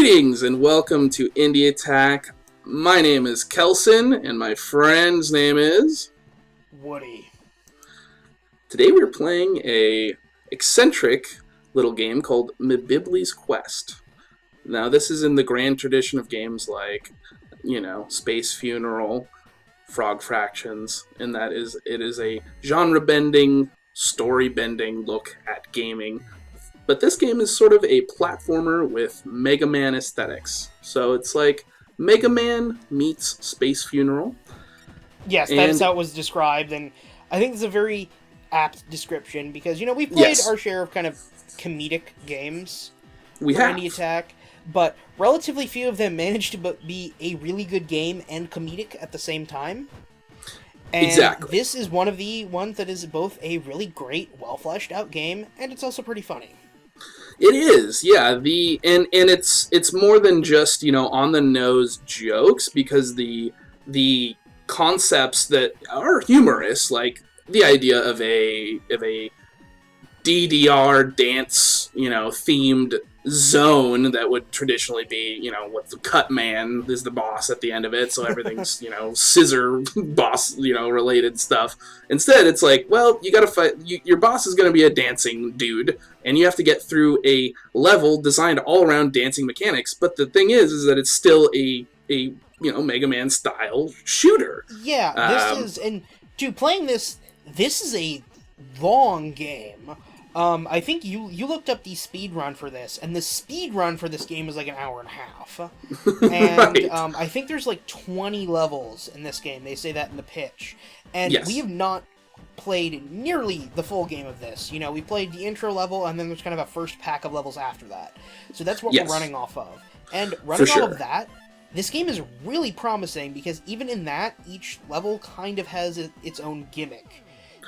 Greetings and welcome to Indie Attack. My name is Kelson and my friend's name is Woody. Today we're playing a eccentric little game called Mibibli's Quest. Now this is in the grand tradition of games like, Space Funeral, Frog Fractions, and it is a genre-bending, story-bending look at gaming. But this game is sort of a platformer with Mega Man aesthetics. So it's like Mega Man meets Space Funeral. Yes, that's how it was described, and I think it's a very apt description because, we've played our share of kind of comedic games for Indie Attack, but relatively few of them managed to be a really good game and comedic at the same time. And this is one of the ones that is both a really great, well-fleshed-out game, and it's also pretty funny. It is, yeah. And it's more than just, on the nose jokes, because the concepts that are humorous, like the idea of a DDR dance, themed zone that would traditionally be, what the cut man is the boss at the end of it, so everything's, scissor boss, related stuff. Instead, it's like, well, you gotta fight, your boss is gonna be a dancing dude, and you have to get through a level designed all around dancing mechanics, but the thing is that it's still a Mega Man style shooter. Yeah, playing this is a long game. I think you looked up the speed run for this, and the speed run for this game is like an hour and a half. And right. I think there's like 20 levels in this game. They say that in the pitch. And we have not played nearly the full game of this. We played the intro level, and then there's kind of a first pack of levels after that. So that's what we're running off of. And running off of that, this game is really promising, because even in that, each level kind of has its own gimmick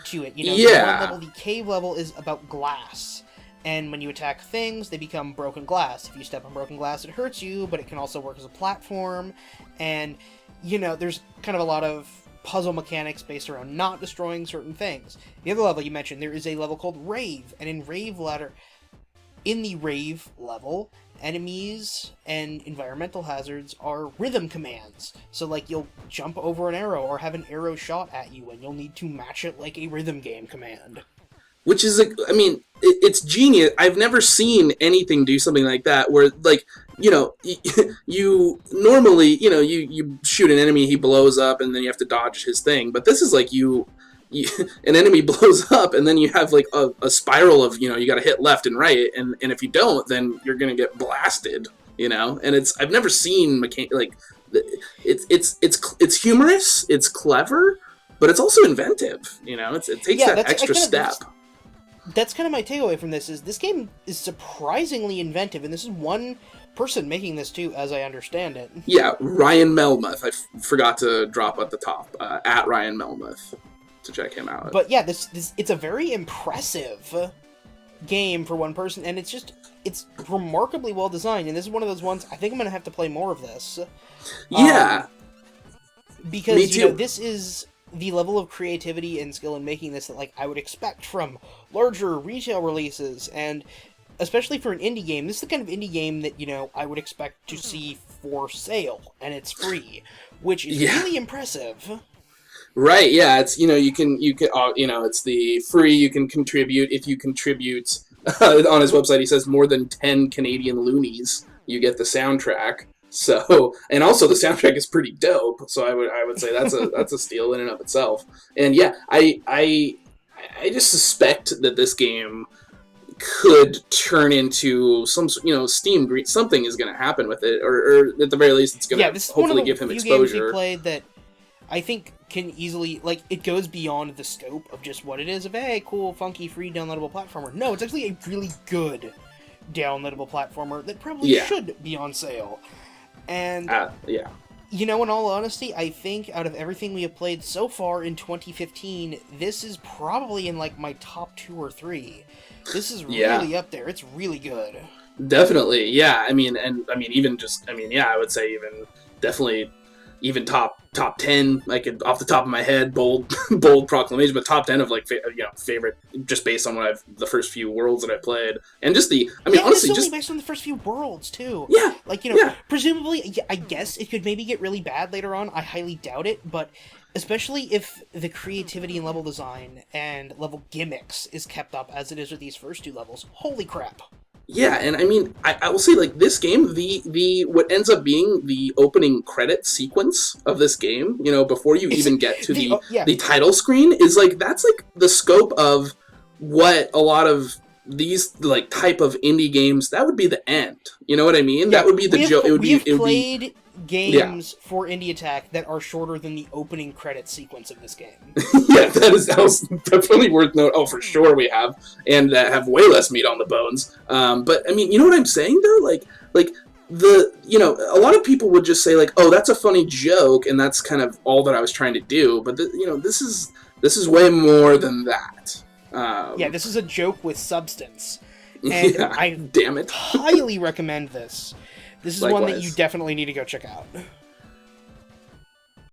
to it. The one level, the cave level, is about glass, and when you attack things, they become broken glass. If you step on broken glass, it hurts you, but it can also work as a platform, and there's kind of a lot of puzzle mechanics based around not destroying certain things. The other level you mentioned, there is a level called Rave, and in the Rave level, enemies and environmental hazards are rhythm commands. So, like, you'll jump over an arrow or have an arrow shot at you, and you'll need to match it like a rhythm game command. Which is, it's genius. I've never seen anything do something like that, where, like, you normally, you shoot an enemy, he blows up, and then you have to dodge his thing. But this is like an enemy blows up, and then you have like a spiral of, you got to hit left and right, and if you don't, then you're gonna get blasted, and I've never seen it's humorous, it's clever, but it's also inventive. It takes that extra step. That's kind of my takeaway from this, is this game is surprisingly inventive, and this is one person making this too, as I understand it. Yeah, Ryan Melmoth. I forgot to drop at the top, at Ryan Melmoth, to check him out. But yeah, this it's a very impressive game for one person, and it's remarkably well designed, and this is one of those ones I think I'm gonna have to play more of this. Because this is the level of creativity and skill in making this that, like, I would expect from larger retail releases, and especially for an indie game, this is the kind of indie game that, I would expect to see for sale, and it's free, which is really impressive. Right, yeah, it's, you can, it's the free, you can contribute. If you contribute, on his website he says more than 10 Canadian loonies, you get the soundtrack. So, and also the soundtrack is pretty dope, so I would say that's a steal in and of itself. And yeah, I just suspect that this game could turn into some, Steam, something is going to happen with it, or at the very least it's going to hopefully give him exposure. Games he played that I think can easily, like, it goes beyond the scope of just what it is of, hey, cool, funky, free, downloadable platformer. No, it's actually a really good downloadable platformer that probably should be on sale. And, in all honesty, I think out of everything we have played so far in 2015, this is probably in, like, my top 2 or 3. This is really up there. It's really good. Definitely, yeah. I would say even definitely even top 10. I could off the top of my head bold bold proclamation, but top 10 of like favorite just based on the first few worlds that I played, and just honestly it's just only based on the first few worlds too. Yeah, like presumably, I guess it could maybe get really bad later on. I highly doubt it, but especially if the creativity in level design and level gimmicks is kept up as it is with these first two levels. Holy crap! Yeah, and I mean, I will say, like, this game, the what ends up being the opening credit sequence of this game, before you even get to the title screen, is like that's like the scope of what a lot of these like type of indie games, that would be the end. You know what I mean? Yeah, that would be the joke. We've played games for Indie Attack that are shorter than the opening credit sequence of this game. Yeah, that was definitely worth note. Oh, for sure we have, and have way less meat on the bones. But I mean, you know what I'm saying though? Like a lot of people would just say like, oh, that's a funny joke, and that's kind of all that I was trying to do. But this is way more than that. This is a joke with substance, and I damn it, highly recommend this. This is Likewise. One that you definitely need to go check out.